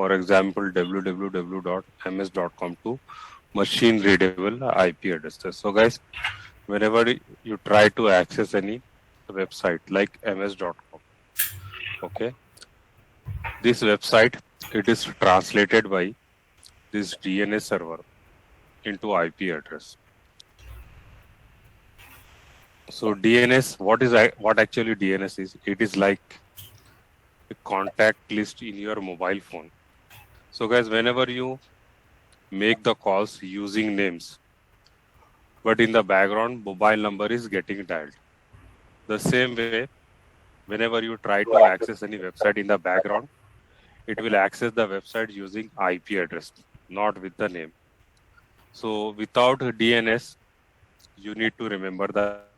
for example, www.ms.com to machine readable IP addresses. So guys, whenever you try to access any website like ms.com, okay, this website, it is translated by this DNS server into IP address. So DNS, what actually DNS is? It is like a contact list in your mobile phone. So guys, whenever you make the calls using names, but in the background, mobile number is getting dialed. The same way, whenever you try to access any website in the background, it will access the website using IP address, not with the name. So without DNS, you need to remember that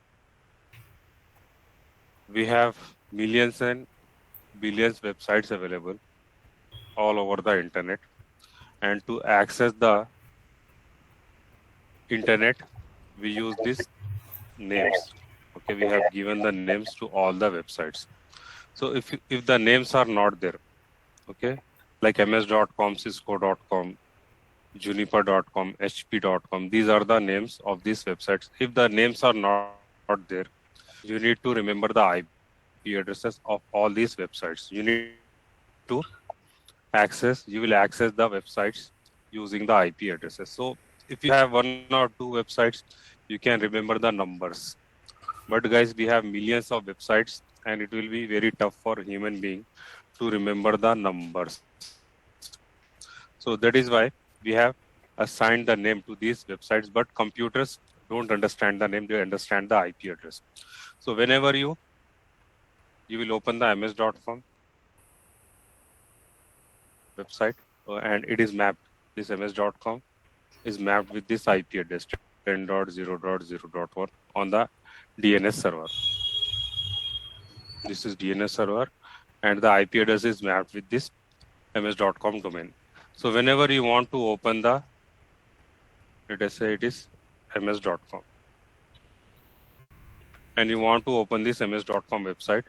we have millions and billions websites available all over the internet. And to access the internet, we use these names. Okay, we have given the names to all the websites. So if the names are not there, okay, like ms.com, cisco.com, juniper.com, hp.com, these are the names of these websites. If the names are not there, you need to remember the IP addresses of all these websites. You need to you will access the websites using the IP addresses. So if you have one or two websites, you can remember the numbers. But guys, we have millions of websites and it will be very tough for human being to remember the numbers. So that is why we have assigned the name to these websites, but computers don't understand the name, they understand the IP address. So whenever you will open the ms.com website and it is mapped, this ms.com is mapped with this IP address 10.0.0.1 on the DNS server. This is DNS server and the IP address is mapped with this ms.com domain. So whenever you want to open the, let us say it is ms.com and you want to open this ms.com website,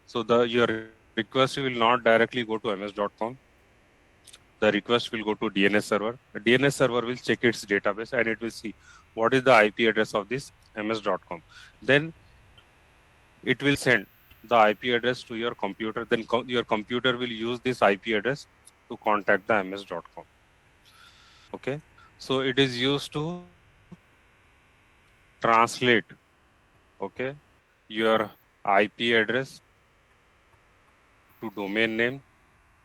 so your request will not directly go to ms.com. The request will go to DNS server. The DNS server will check its database and it will see what is the IP address of this ms.com. Then it will send the IP address to your computer. Then your computer will use this IP address to contact the ms.com. Okay. So it is used to translate, okay, your IP address to domain name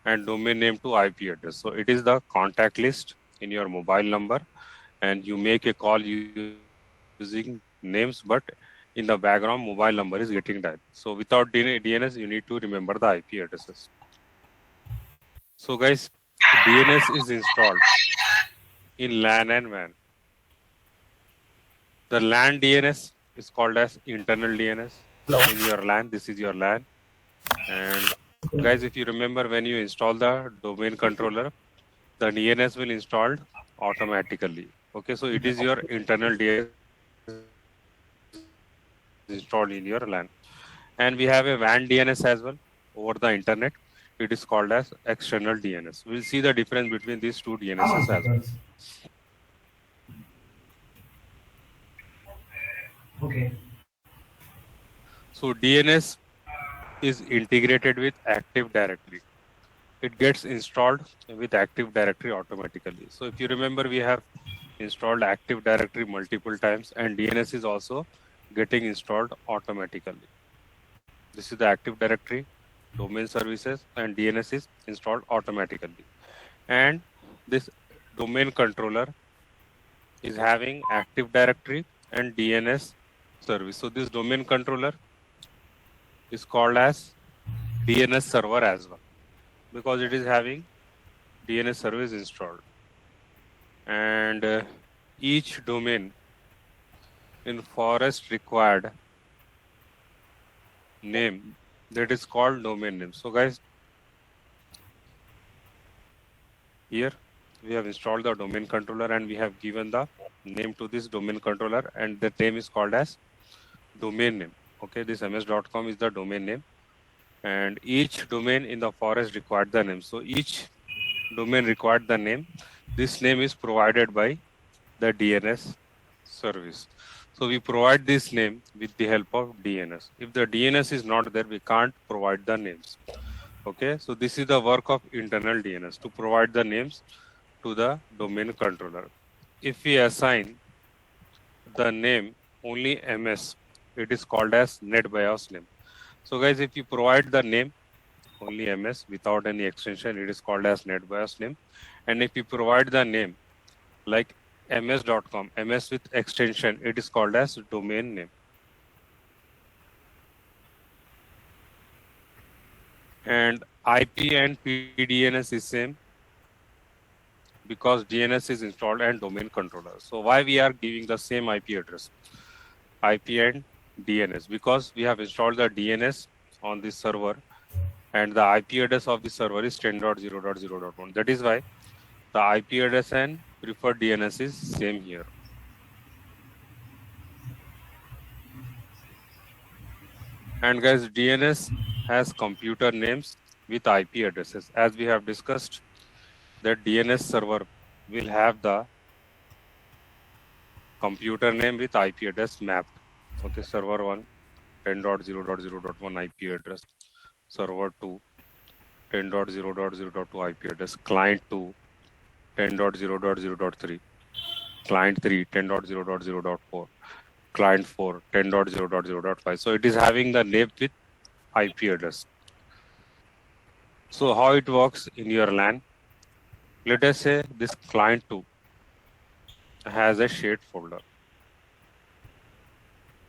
and domain name to IP address. So it is the contact list in your mobile number and you make a call using names, but in the background mobile number is getting dialed. So without DNS, you need to remember the IP addresses. So guys, DNS is installed in LAN and WAN. The LAN DNS is called as internal DNS. In your LAN, this is your LAN. And guys, if you remember when you install the domain controller, the DNS will installed automatically. Okay, so it is your internal DNS installed in your LAN. And we have a WAN DNS as well over the internet. It is called as external DNS. We'll see the difference between these two DNSs as well. Okay. So DNS is integrated with Active Directory. It gets installed with Active Directory automatically. So if you remember, we have installed Active Directory multiple times and DNS is also getting installed automatically. This is the Active Directory, domain services, and DNS is installed automatically. And this domain controller is having Active Directory and DNS service. So this domain controller is called as DNS server as well, because it is having DNS service installed. And each domain in forest required name that is called domain name. So guys, here we have installed the domain controller and we have given the name to this domain controller and the name is called as domain name. Okay, this ms.com is the domain name and each domain in the forest required the name. So each domain required the name. This name is provided by the DNS service. So we provide this name with the help of DNS. If the DNS is not there, we can't provide the names. Okay, so this is the work of internal DNS to provide the names to the domain controller. If we assign the name only MS, it is called as NetBIOS name. So guys, if you provide the name only MS without any extension, it is called as NetBIOS name. And if you provide the name like ms.com, MS with extension, it is called as domain name. And IP and PDNS is same because DNS is installed and domain controller. So why we are giving the same IP address, IP and DNS? Because we have installed the DNS on this server and the IP address of the server is 10.0.0.1. That is why the IP address and preferred DNS is same here. And guys, DNS has computer names with IP addresses. As we have discussed, that DNS server will have the computer name with IP address mapped. Okay, server 1, 10.0.0.1 IP address, server 2, 10.0.0.2 IP address, client 2, 10.0.0.3, client 3, 10.0.0.4, client 4, 10.0.0.5. So it is having the name with IP address. So how it works in your LAN? Let us say this client 2 has a shared folder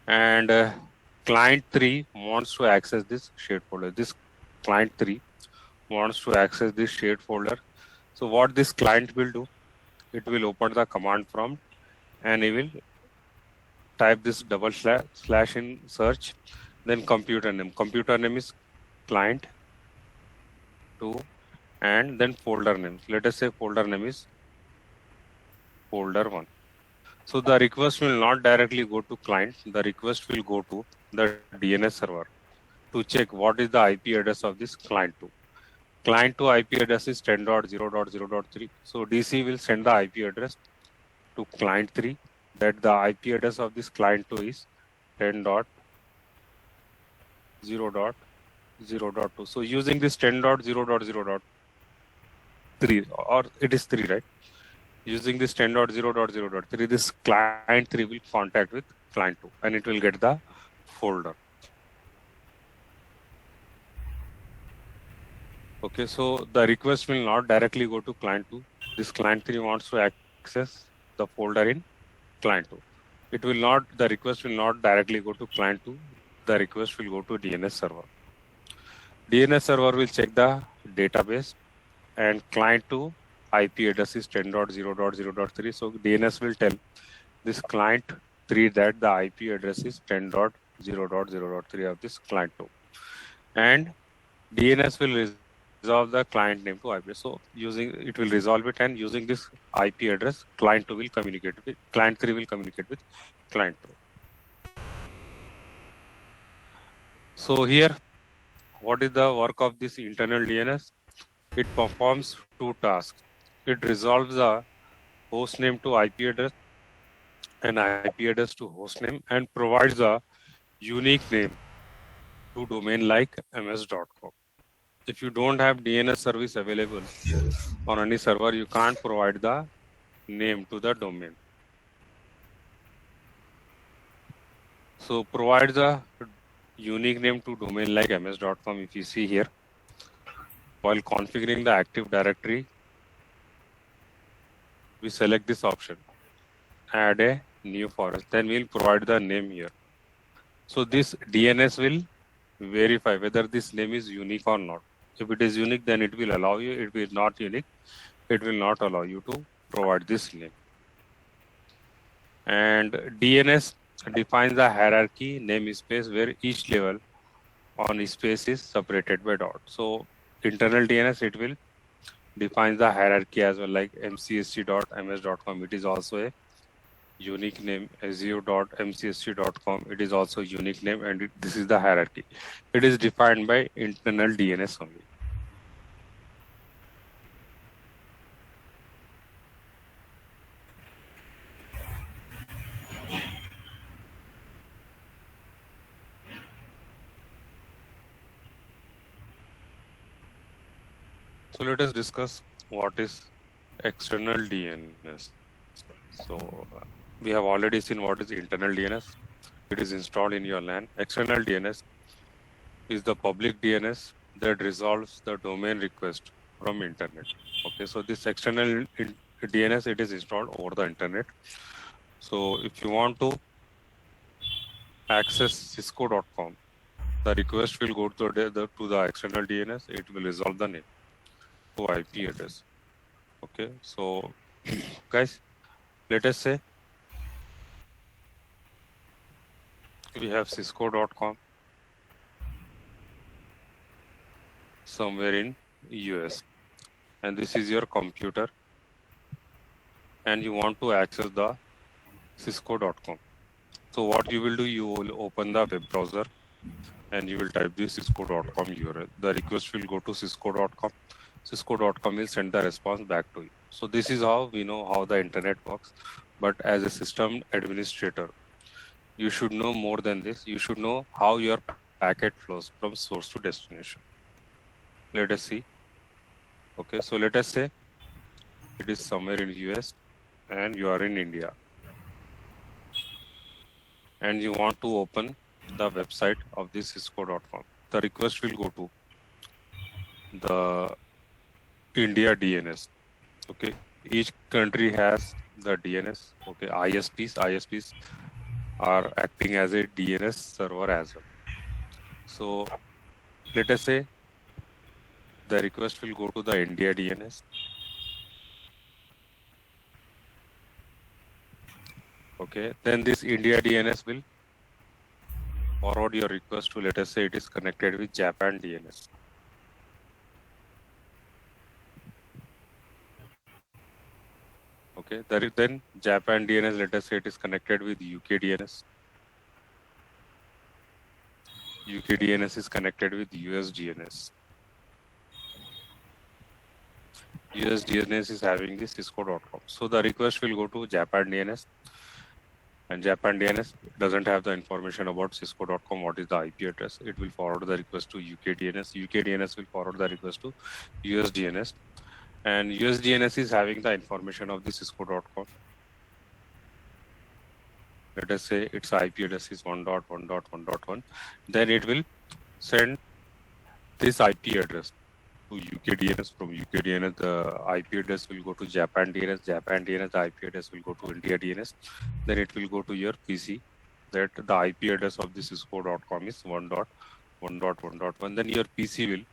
and client 3 wants to access this shared folder. This client 3 wants to access this shared folder. So what this client will do, it will open the command prompt and it will type this double slash in search, then computer name. Computer name is client 2 and then folder name. Let us say folder name is folder 1. So the request will not directly go to client. The request will go to the DNS server to check what is the IP address of this client 2. Client 2 IP address is 10.0.0.3. So DC will send the IP address to client 3 that the IP address of this client 2 is 10.0.0.2. So using this 10.0.0.3 or it is 3, right? Using this 10.0.0.3, this client 3 will contact with client 2 and it will get the folder. Okay, so the request will not directly go to client 2. This client 3 wants to access the folder in client 2. The request will not directly go to client 2. The request will go to DNS server. DNS server will check the database and client 2 IP address is 10.0.0.3. So DNS will tell this client 3 that the IP address is 10.0.0.3 of this client 2. And DNS will resolve the client name to IP. So it will resolve it and using this IP address, client 2 will communicate with, client 3 will communicate with client 2. So here, what is the work of this internal DNS? It performs 2 tasks. It resolves the host name to IP address and IP address to host name and provides a unique name to domain like ms.com. If you don't have DNS service available on any server, you can't provide the name to the domain. So provides a unique name to domain like ms.com. If you see here, while configuring the Active Directory, we select this option, add a new forest, then we'll provide the name here. So this DNS will verify whether this name is unique or not. If it is unique, then it will allow you. If it is not unique, it will not allow you to provide this name. And DNS defines a hierarchy namespace where each level on space is separated by dot. So internal DNS, it will define the hierarchy as well, like mcsc.ms.com. It is also a unique name. azure.mcsc.com. It is also a unique name, and this is the hierarchy. It is defined by internal DNS only. So let us discuss what is external DNS. So we have already seen what is internal DNS. It is installed in your LAN. External DNS is the public DNS that resolves the domain request from internet. Okay, so this external DNS, it is installed over the internet. So if you want to access cisco.com, the request will go to the external DNS. It will resolve the name to IP address. Okay, so guys, let us say we have cisco.com somewhere in US, and this is your computer, and you want to access the cisco.com. So what you will do, you will open the web browser and you will type the cisco.com URL. The request will go to cisco.com. Cisco.com will send the response back to you. So this is how we know how the internet works. But as a system administrator, you should know more than this. You should know how your packet flows from source to destination. Let us see. Okay, so let us say it is somewhere in US and you are in India. And you want to open the website of this cisco.com. The request will go to the India DNS. Okay, each country has the DNS. Okay, ISPs are acting as a DNS server as well. So let us say the request will go to the India DNS. Okay, then this India DNS will forward your request to, let us say it is connected with Japan DNS. Okay, then Japan DNS, let us say it is connected with UK DNS. UK DNS is connected with US DNS. US DNS is having this cisco.com. So the request will go to Japan DNS, and Japan DNS doesn't have the information about cisco.com, what is the IP address. It will forward the request to UK DNS. UK DNS will forward the request to US DNS. And US DNS is having the information of the cisco.com. Let us say its IP address is 1.1.1.1. Then it will send this IP address to UK DNS. From UK DNS, the IP address will go to Japan DNS. Japan DNS, the IP address will go to India DNS. Then it will go to your PC. That the IP address of the cisco.com is 1.1.1.1. Then your PC will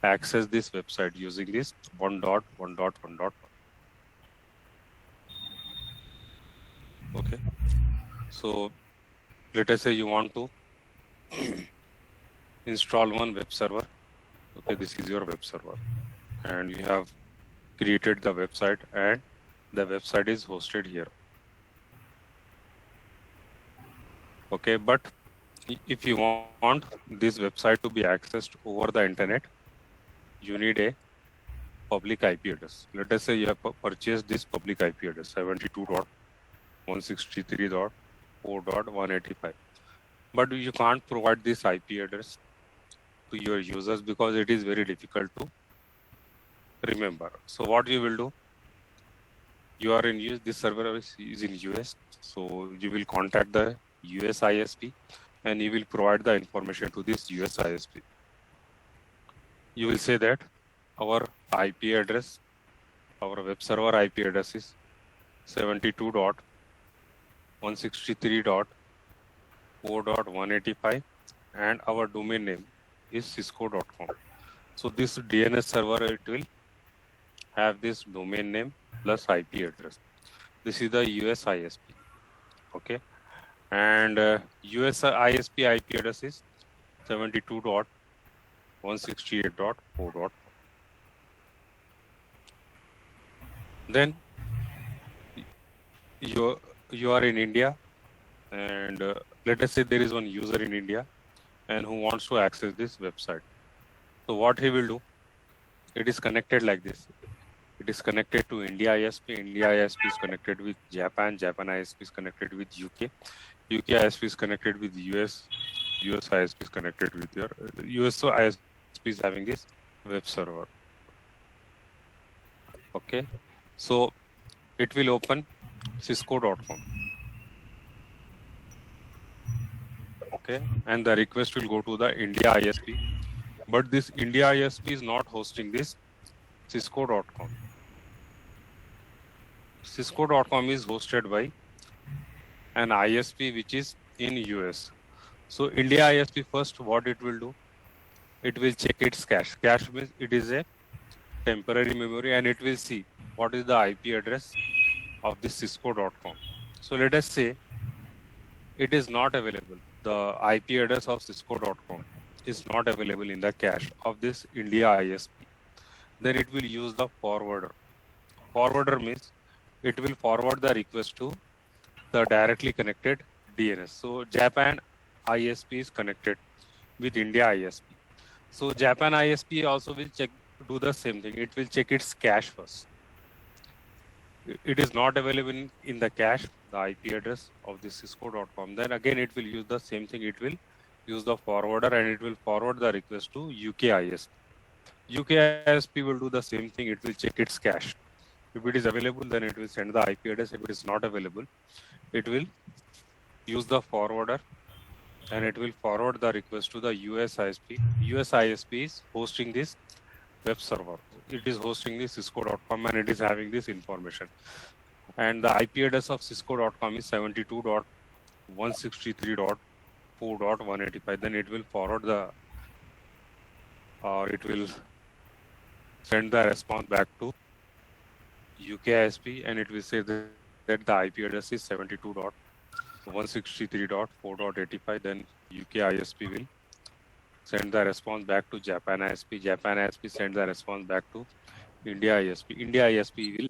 access this website using this 1.1.1.1. Okay. So let us say you want to install one web server. Okay, this is your web server, and you have created the website, and the website is hosted here. Okay, but if you want this website to be accessed over the internet, you need a public IP address. Let us say you have purchased this public IP address 72.163.4.185, but you can't provide this IP address to your users because it is very difficult to remember. So what you will do, you are in US, this server is in US, so you will contact the US ISP and you will provide the information to this US ISP. You will say that our IP address, our web server IP address is 72.163.4.185 and our domain name is cisco.com. So this DNS server, it will have this domain name plus IP address. This is the US ISP. Okay, and US ISP IP address is 72.168.4. Then you are in India, and let us say there is one user in India and who wants to access this website. So what he will do, it is connected like this. It is connected to India ISP. India ISP is connected with Japan. Japan ISP is connected with UK. UK ISP is connected with US. US ISP is connected with your US ISP is having this web server. Okay, so it will open cisco.com. Okay, and the request will go to the India ISP, but this India ISP is not hosting this cisco.com. Cisco.com is hosted by an ISP which is in US. So India ISP first, what it will do? It will check its cache. Cache means it is a temporary memory, and it will see what is the IP address of this cisco.com. So let us say it is not available. The IP address of cisco.com is not available in the cache of this India ISP. Then it will use the forwarder. Forwarder means it will forward the request to the directly connected DNS. So Japan ISP is connected with India ISP. So Japan ISP also will do the same thing. It will check its cache first. It is not available in the cache, the IP address of the cisco.com. Then again, it will use the same thing. It will use the forwarder and it will forward the request to UK ISP. UK ISP will do the same thing. It will check its cache. If it is available, then it will send the IP address. If it is not available, it will use the forwarder and it will forward the request to the US ISP. US ISP is hosting this web server. It is hosting the cisco.com and it is having this information. And the IP address of cisco.com is 72.163.4.185. Then it will forward the, or it will send the response back to UK ISP and it will say that the IP address is 72.163.4.85. Then UK ISP will send the response back to Japan ISP. Japan ISP send the response back to India ISP. India ISP will